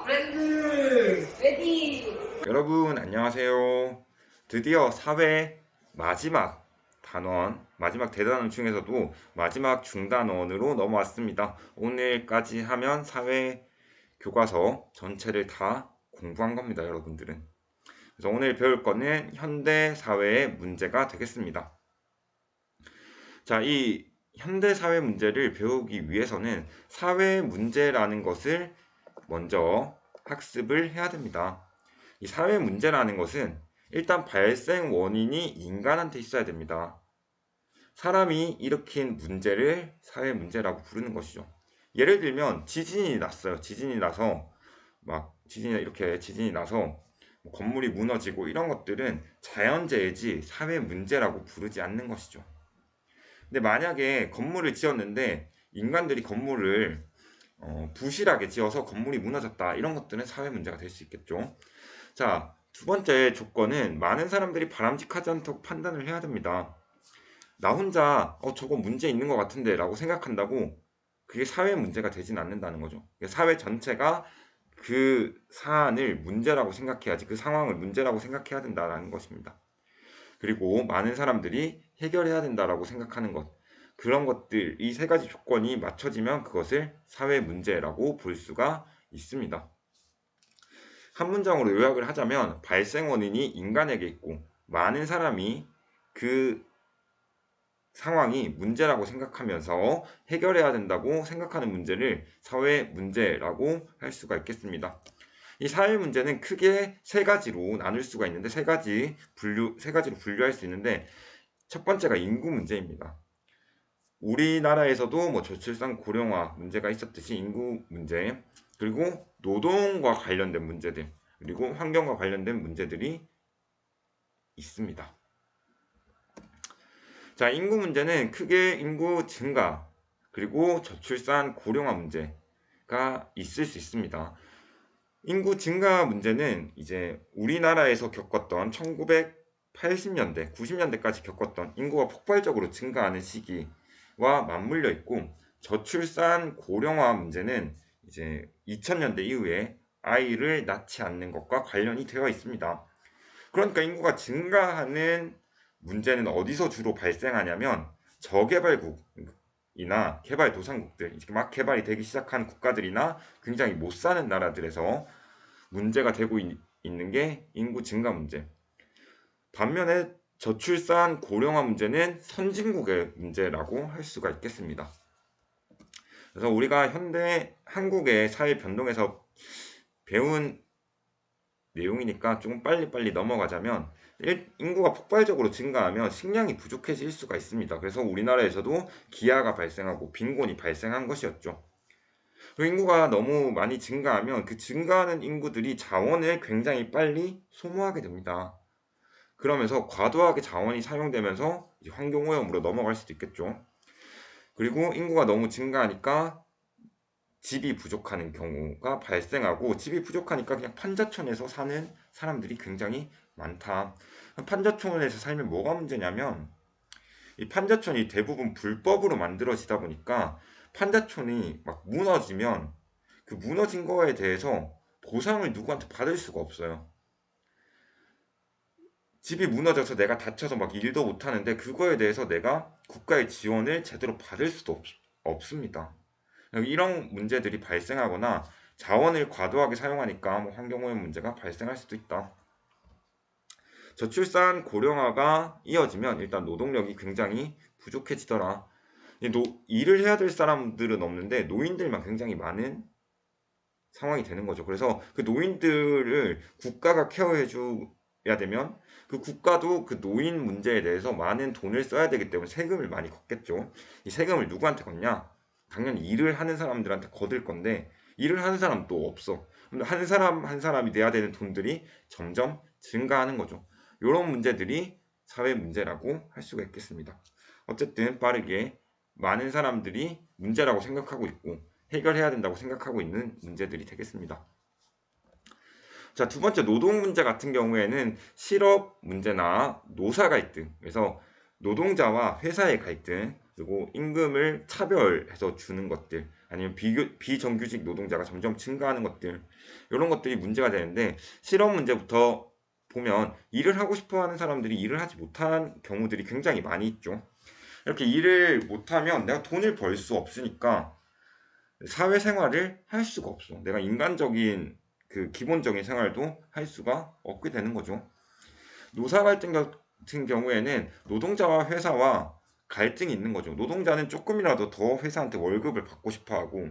브랜드 레디. 여러분 안녕하세요. 드디어 사회 마지막 단원, 마지막 대단원 중에서도 마지막 중단원으로 넘어왔습니다. 오늘까지 하면 사회 교과서 전체를 다 공부한 겁니다, 여러분들은. 그래서 오늘 배울 거는 현대 사회의 문제가 되겠습니다. 자, 이 현대 사회 문제를 배우기 위해서는 사회 문제라는 것을 먼저 학습을 해야 됩니다. 이 사회 문제라는 것은 일단 발생 원인이 인간한테 있어야 됩니다. 사람이 일으킨 문제를 사회 문제라고 부르는 것이죠. 예를 들면 지진이 났어요. 지진이 나서 지진이 나서 건물이 무너지고 이런 것들은 자연재해지 사회 문제라고 부르지 않는 것이죠. 근데 만약에 건물을 지었는데 인간들이 건물을 부실하게 지어서 건물이 무너졌다, 이런 것들은 사회 문제가 될 수 있겠죠. 자, 두 번째 조건은 많은 사람들이 바람직하지 않다고 판단을 해야 됩니다. 나 혼자 저거 문제 있는 것 같은데 라고 생각한다고 그게 사회 문제가 되진 않는다는 거죠. 사회 전체가 그 사안을 문제라고 생각해야지, 그 상황을 문제라고 생각해야 된다는 것입니다. 그리고 많은 사람들이 해결해야 된다라고 생각하는 것, 그런 것들, 이 세 가지 조건이 맞춰지면 그것을 사회 문제라고 볼 수가 있습니다. 한 문장으로 요약을 하자면 발생 원인이 인간에게 있고 많은 사람이 그 상황이 문제라고 생각하면서 해결해야 된다고 생각하는 문제를 사회 문제라고 할 수가 있겠습니다. 이 사회 문제는 크게 세 가지로 나눌 수가 있는데, 세 가지로 분류할 수 있는데, 첫 번째가 인구 문제입니다. 우리나라에서도 저출산 고령화 문제가 있었듯이 인구 문제, 그리고 노동과 관련된 문제들, 그리고 환경과 관련된 문제들이 있습니다. 자, 인구 문제는 크게 인구 증가, 그리고 저출산 고령화 문제가 있을 수 있습니다. 인구 증가 문제는 이제 우리나라에서 겪었던 1980년대, 90년대까지 겪었던 인구가 폭발적으로 증가하는 시기와 맞물려 있고, 저출산 고령화 문제는 이제 2000년대 이후에 아이를 낳지 않는 것과 관련이 되어 있습니다. 그러니까 인구가 증가하는 문제는 어디서 주로 발생하냐면 저개발국이나 개발도상국들, 이제 막 개발이 되기 시작한 국가들이나 굉장히 못 사는 나라들에서 문제가 되고 있는 게 인구 증가 문제. 반면에 저출산 고령화 문제는 선진국의 문제라고 할 수가 있겠습니다. 그래서 우리가 현대 한국의 사회 변동에서 배운 내용이니까 조금 빨리빨리 넘어가자면, 인구가 폭발적으로 증가하면 식량이 부족해질 수가 있습니다. 그래서 우리나라에서도 기아가 발생하고 빈곤이 발생한 것이었죠. 인구가 너무 많이 증가하면 그 증가하는 인구들이 자원을 굉장히 빨리 소모하게 됩니다. 그러면서 과도하게 자원이 사용되면서 환경오염으로 넘어갈 수도 있겠죠. 그리고 인구가 너무 증가하니까 집이 부족하는 경우가 발생하고, 집이 부족하니까 그냥 판자촌에서 사는 사람들이 굉장히 많다. 판자촌에서 살면 뭐가 문제냐면, 이 판자촌이 대부분 불법으로 만들어지다 보니까 판자촌이 막 무너지면 그 무너진 거에 대해서 보상을 누구한테 받을 수가 없어요. 집이 무너져서 내가 다쳐서 막 일도 못하는데 그거에 대해서 내가 국가의 지원을 제대로 받을 수도 없습니다. 이런 문제들이 발생하거나 자원을 과도하게 사용하니까 환경오염 문제가 발생할 수도 있다. 저출산 고령화가 이어지면 일단 노동력이 굉장히 부족해지더라. 일을 해야 될 사람들은 없는데 노인들만 굉장히 많은 상황이 되는 거죠. 그래서 그 노인들을 국가가 케어해 줘야 되면 그 국가도 그 노인 문제에 대해서 많은 돈을 써야 되기 때문에 세금을 많이 걷겠죠. 이 세금을 누구한테 걷냐? 당연히 일을 하는 사람들한테 거둘 건데, 일을 하는 사람도 없어. 한 사람 한 사람이 내야 되는 돈들이 점점 증가하는 거죠. 이런 문제들이 사회 문제라고 할 수가 있겠습니다. 어쨌든 빠르게 많은 사람들이 문제라고 생각하고 있고 해결해야 된다고 생각하고 있는 문제들이 되겠습니다. 자, 두 번째 노동 문제 같은 경우에는 실업 문제나 노사 갈등, 그래서 노동자와 회사의 갈등, 그리고 임금을 차별해서 주는 것들, 아니면 비정규직 노동자가 점점 증가하는 것들, 이런 것들이 문제가 되는데, 실업 문제부터 보면 일을 하고 싶어 하는 사람들이 일을 하지 못한 경우들이 굉장히 많이 있죠. 이렇게 일을 못하면 내가 돈을 벌 수 없으니까 사회생활을 할 수가 없어. 내가 인간적인 그 기본적인 생활도 할 수가 없게 되는 거죠. 노사 갈등 같은 경우에는 노동자와 회사와 갈등이 있는 거죠. 노동자는 조금이라도 더 회사한테 월급을 받고 싶어 하고,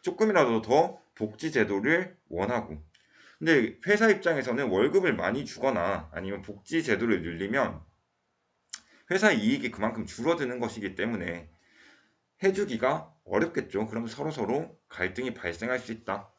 조금이라도 더 복지 제도를 원하고. 근데 회사 입장에서는 월급을 많이 주거나 아니면 복지 제도를 늘리면 회사 이익이 그만큼 줄어드는 것이기 때문에 해주기가 어렵겠죠. 그럼 서로 갈등이 발생할 수 있다.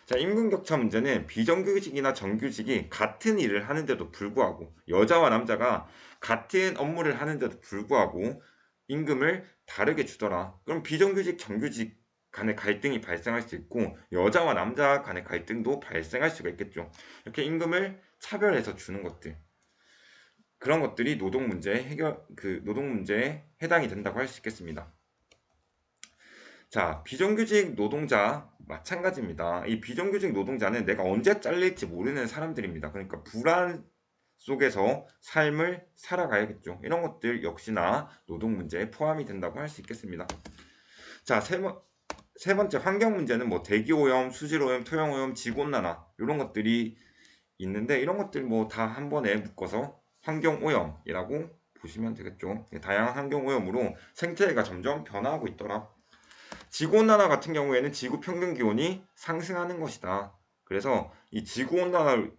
자, 임금 격차 문제는 비정규직이나 정규직이 같은 일을 하는데도 불구하고, 여자와 남자가 같은 업무를 하는데도 불구하고 임금을 다르게 주더라. 그럼 비정규직, 정규직 간의 갈등이 발생할 수 있고, 여자와 남자 간의 갈등도 발생할 수가 있겠죠. 이렇게 임금을 차별해서 주는 것들, 그런 것들이 노동 문제에 해당이 된다고 할 수 있겠습니다. 자, 비정규직 노동자 마찬가지입니다. 이 비정규직 노동자는 내가 언제 잘릴지 모르는 사람들입니다. 그러니까 불안 속에서 삶을 살아가야겠죠. 이런 것들 역시나 노동 문제에 포함이 된다고 할 수 있겠습니다. 자, 세 번째 환경 문제는 뭐 대기 오염, 수질 오염, 토양 오염, 지구 온난화 이런 것들이 있는데, 이런 것들 뭐 다 한 번에 묶어서 환경 오염이라고 보시면 되겠죠. 다양한 환경 오염으로 생태계가 점점 변화하고 있더라. 지구온난화 같은 경우에는 지구 평균 기온이 상승하는 것이다. 그래서 이 지구온난화로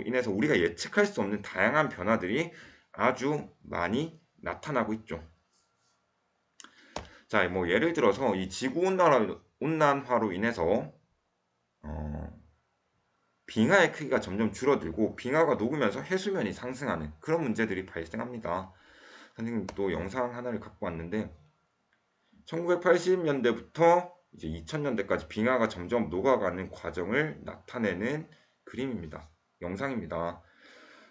인해서 우리가 예측할 수 없는 다양한 변화들이 아주 많이 나타나고 있죠. 자, 뭐 예를 들어서 이 지구온난화로 인해서 빙하의 크기가 점점 줄어들고 빙하가 녹으면서 해수면이 상승하는 그런 문제들이 발생합니다. 선생님 또 영상 하나를 갖고 왔는데, 1980년대부터 이제 2000년대까지 빙하가 점점 녹아가는 과정을 나타내는 그림입니다. 영상입니다.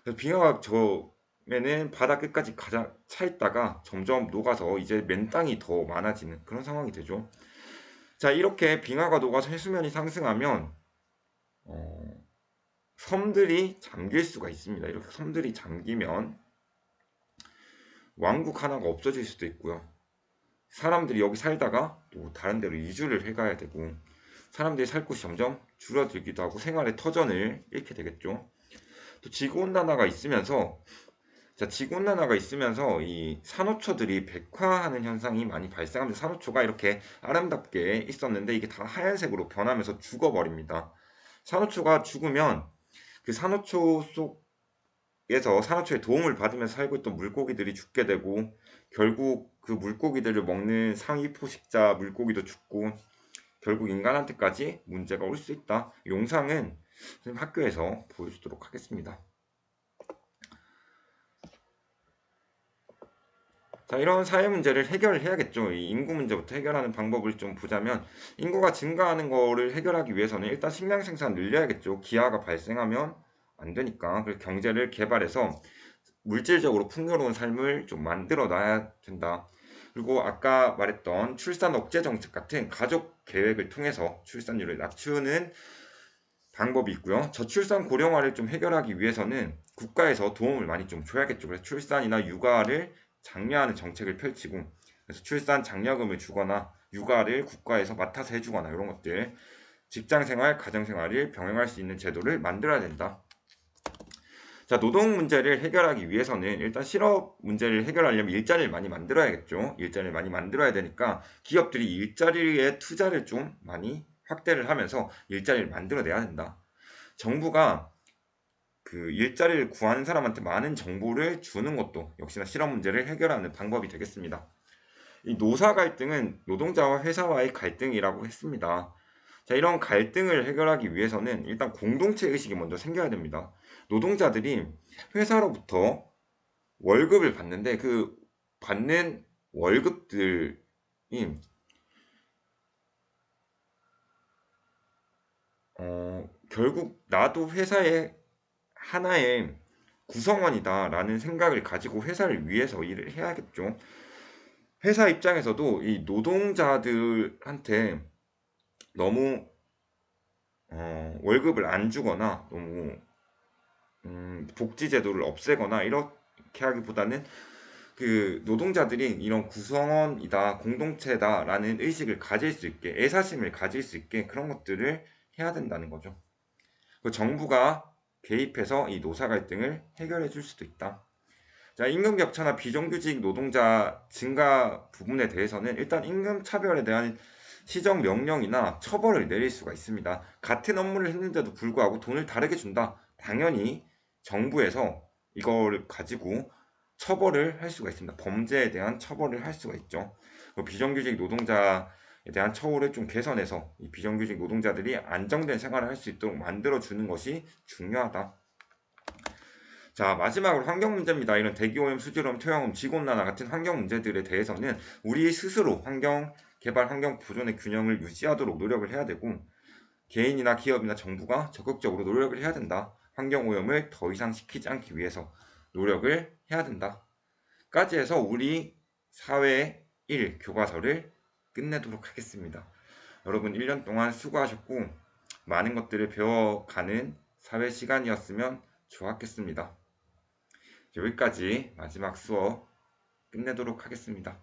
그래서 빙하가 처음에는 바다 끝까지 가장 차 있다가 점점 녹아서 이제 맨 땅이 더 많아지는 그런 상황이 되죠. 자, 이렇게 빙하가 녹아서 해수면이 상승하면 섬들이 잠길 수가 있습니다. 이렇게 섬들이 잠기면 왕국 하나가 없어질 수도 있고요. 사람들이 여기 살다가 또 다른 데로 이주를 해가야 되고, 사람들이 살 곳이 점점 줄어들기도 하고 생활의 터전을 잃게 되겠죠. 또 지구온난화가 있으면서 이 산호초들이 백화하는 현상이 많이 발생합니다. 산호초가 이렇게 아름답게 있었는데 이게 다 하얀색으로 변하면서 죽어버립니다. 산호초가 죽으면 그 산호초 속에서 산호초의 도움을 받으면서 살고 있던 물고기들이 죽게 되고, 결국 그 물고기들을 먹는 상위 포식자 물고기도 죽고 결국 인간한테까지 문제가 올 수 있다. 영상은 학교에서 보여주도록 하겠습니다. 자, 이런 사회 문제를 해결해야겠죠. 이 인구 문제부터 해결하는 방법을 좀 보자면, 인구가 증가하는 거를 해결하기 위해서는 일단 식량 생산 늘려야겠죠. 기아가 발생하면 안 되니까. 그래서 경제를 개발해서 물질적으로 풍요로운 삶을 좀 만들어 놔야 된다. 그리고 아까 말했던 출산 억제 정책 같은 가족 계획을 통해서 출산율을 낮추는 방법이 있고요. 저출산 고령화를 좀 해결하기 위해서는 국가에서 도움을 많이 좀 줘야겠죠. 그래서 출산이나 육아를 장려하는 정책을 펼치고, 그래서 출산 장려금을 주거나 육아를 국가에서 맡아서 해주거나 이런 것들, 직장생활, 가정생활을 병행할 수 있는 제도를 만들어야 된다. 자, 노동 문제를 해결하기 위해서는 일단 실업 문제를 해결하려면 일자리를 많이 만들어야겠죠. 일자리를 많이 만들어야 되니까 기업들이 일자리에 투자를 좀 많이 확대를 하면서 일자리를 만들어내야 된다. 정부가 그 일자리를 구하는 사람한테 많은 정보를 주는 것도 역시나 실업 문제를 해결하는 방법이 되겠습니다. 이 노사 갈등은 노동자와 회사와의 갈등이라고 했습니다. 자, 이런 갈등을 해결하기 위해서는 일단 공동체 의식이 먼저 생겨야 됩니다. 노동자들이 회사로부터 월급을 받는데 그 받는 월급들이 결국 나도 회사의 하나의 구성원이다라는 생각을 가지고 회사를 위해서 일을 해야겠죠. 회사 입장에서도 이 노동자들한테 너무 월급을 안 주거나 너무 복지 제도를 없애거나 이렇게 하기보다는 그 노동자들이 이런 구성원이다, 공동체다라는 의식을 가질 수 있게, 애사심을 가질 수 있게 그런 것들을 해야 된다는 거죠. 그 정부가 개입해서 이 노사 갈등을 해결해 줄 수도 있다. 자, 임금 격차나 비정규직 노동자 증가 부분에 대해서는 일단 임금 차별에 대한 시정 명령이나 처벌을 내릴 수가 있습니다. 같은 업무를 했는데도 불구하고 돈을 다르게 준다. 당연히 정부에서 이걸 가지고 처벌을 할 수가 있습니다. 범죄에 대한 처벌을 할 수가 있죠. 비정규직 노동자에 대한 처우를 좀 개선해서 이 비정규직 노동자들이 안정된 생활을 할 수 있도록 만들어주는 것이 중요하다. 자, 마지막으로 환경 문제입니다. 이런 대기오염, 수질오염, 토양오염, 지구온난화 같은 환경 문제들에 대해서는 우리 스스로 환경 개발, 환경 보존의 균형을 유지하도록 노력을 해야 되고, 개인이나 기업이나 정부가 적극적으로 노력을 해야 된다. 환경 오염을 더 이상 시키지 않기 위해서 노력을 해야 된다. 까지 해서 우리 사회 1 교과서를 끝내도록 하겠습니다. 여러분 1년 동안 수고하셨고 많은 것들을 배워가는 사회 시간이었으면 좋았겠습니다. 여기까지 마지막 수업 끝내도록 하겠습니다.